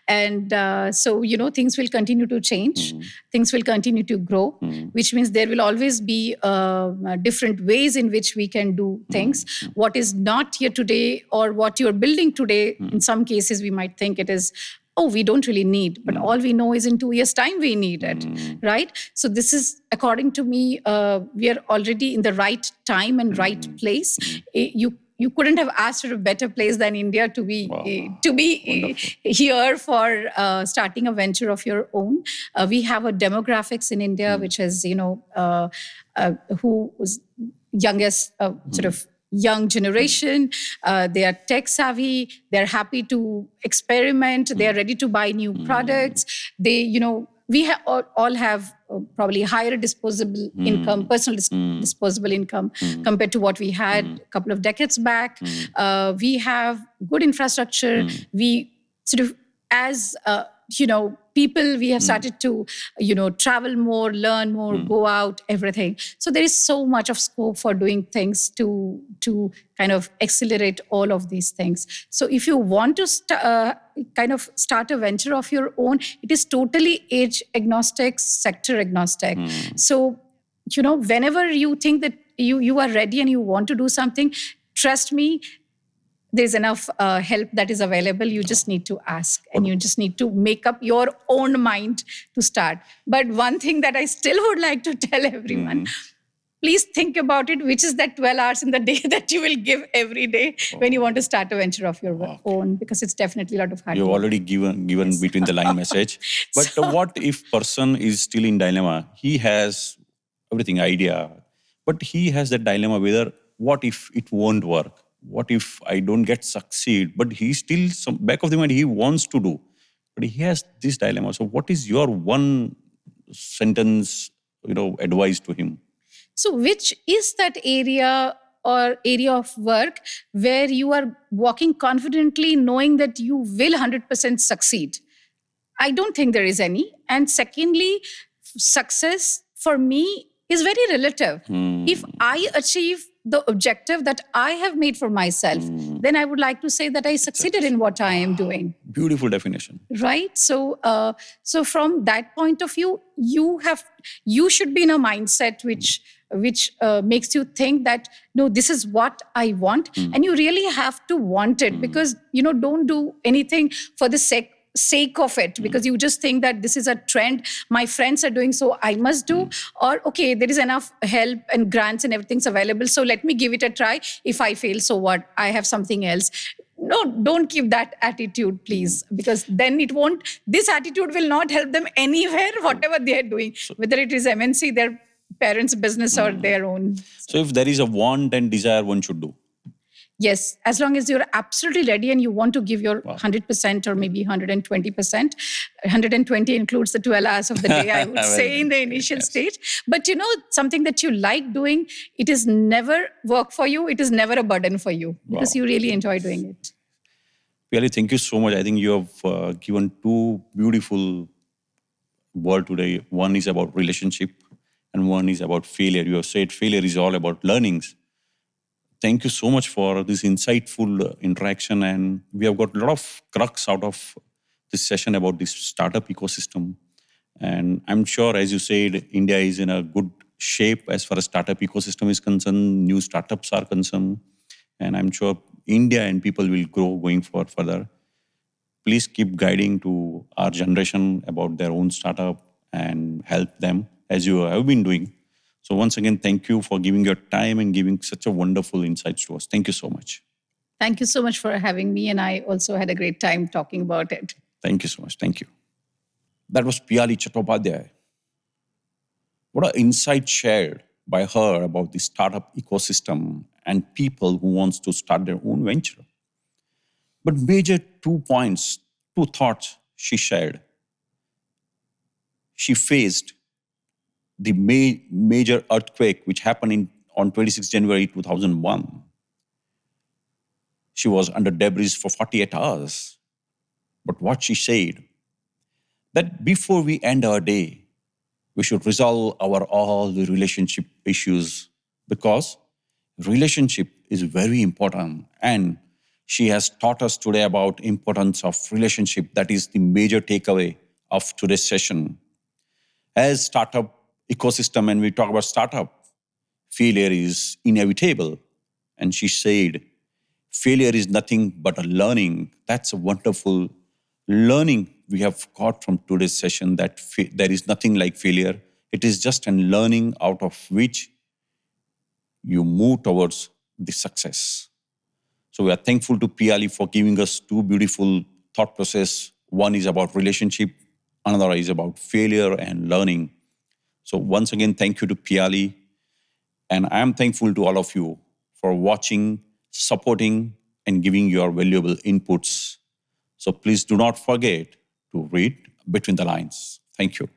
Speaker 2: And so, things will continue to change. Things will continue to grow, which means there will always be different ways in which we can do things. What is not here today or what you're building today, in some cases we might think it is, we don't really need. But all we know is in 2 years' time we need it, right? So this is, according to me, we are already in the right time and right place. You couldn't have asked for a better place than India to be here for starting a venture of your own. We have a demographics in India, which is, who was youngest sort of young generation. They are tech savvy. They're happy to experiment. They are ready to buy new products. They, we all have probably higher disposable income, personal disposable income compared to what we had a couple of decades back. We have good infrastructure. We sort of, as people, we have started to, travel more, learn more, go out, everything. So there is so much of scope for doing things to kind of accelerate all of these things. So if you want to kind of start a venture of your own, it is totally age agnostic, sector agnostic. So, whenever you think that you are ready and you want to do something, trust me, there's enough help that is available. You just need to ask, and you just need to make up your own mind to start. But one thing that I still would like to tell everyone, please think about it, which is that 12 hours in the day that you will give every day when you want to start a venture of your own, because it's definitely a lot of hard
Speaker 1: You've
Speaker 2: work.
Speaker 1: already given between the line message. But what if person is still in dilemma? He has everything idea, but he has that dilemma whether what if it won't work? What if I don't get succeed? But he still, some back of the mind, he wants to do, but he has this dilemma. So what is your one sentence, advice to him?
Speaker 2: So which is that area or area of work where you are walking confidently knowing that you will 100% succeed? I don't think there is any. And secondly, success for me is very relative. If I achieve the objective that I have made for myself, then I would like to say that I succeeded in what I am doing.
Speaker 1: Beautiful definition.
Speaker 2: Right? So from that point of view, you should be in a mindset which makes you think that, no, this is what I want. And you really have to want it, because, don't do anything for the sake of it, because you just think that this is a trend, my friends are doing, so I must do, or okay, there is enough help and grants and everything's available, so let me give it a try. If I fail, so what? I have something else. No, don't keep that attitude, please, because then this attitude will not help them anywhere, whatever they are doing, whether it is MNC, their parents' business, or their own.
Speaker 1: So if there is a want and desire, one should do.
Speaker 2: Yes, as long as you're absolutely ready and you want to give your 100% or maybe 120%. 120 includes the 12 hours of the day, I would say, in the initial stage. But something that you like doing, it is never work for you. It is never a burden for you, because you really enjoy doing it.
Speaker 1: Piyalee, thank you so much. I think you have given two beautiful words today. One is about relationship and one is about failure. You have said failure is all about learnings. Thank you so much for this insightful interaction. And we have got a lot of crux out of this session about this startup ecosystem. And I'm sure, as you said, India is in a good shape as far as startup ecosystem is concerned. New startups are concerned. And I'm sure India and people will grow going forward further. Please keep guiding to our generation about their own startup and help them as you have been doing. So once again, thank you for giving your time and giving such a wonderful insights to us. Thank you so much.
Speaker 2: Thank you so much for having me. And I also had a great time talking about it.
Speaker 1: Thank you so much. Thank you. That was Piyalee Chattopadhyay. What an insight shared by her about the startup ecosystem and people who wants to start their own venture. But major 2 points, 2 thoughts she shared. She faced the major earthquake which happened on 26 January 2001. She was under debris for 48 hours. But what she said, that before we end our day, we should resolve all the relationship issues, because relationship is very important. And she has taught us today about importance of relationship. That is the major takeaway of today's session. As startup ecosystem, and we talk about startup, failure is inevitable. And she said, failure is nothing but a learning. That's a wonderful learning we have got from today's session, that there is nothing like failure. It is just a learning out of which you move towards the success. So we are thankful to Piyalee for giving us 2 beautiful thought process. One is about relationship, another is about failure and learning. So once again, thank you to Piyalee. And I am thankful to all of you for watching, supporting, and giving your valuable inputs. So please do not forget to read Between the Lines. Thank you.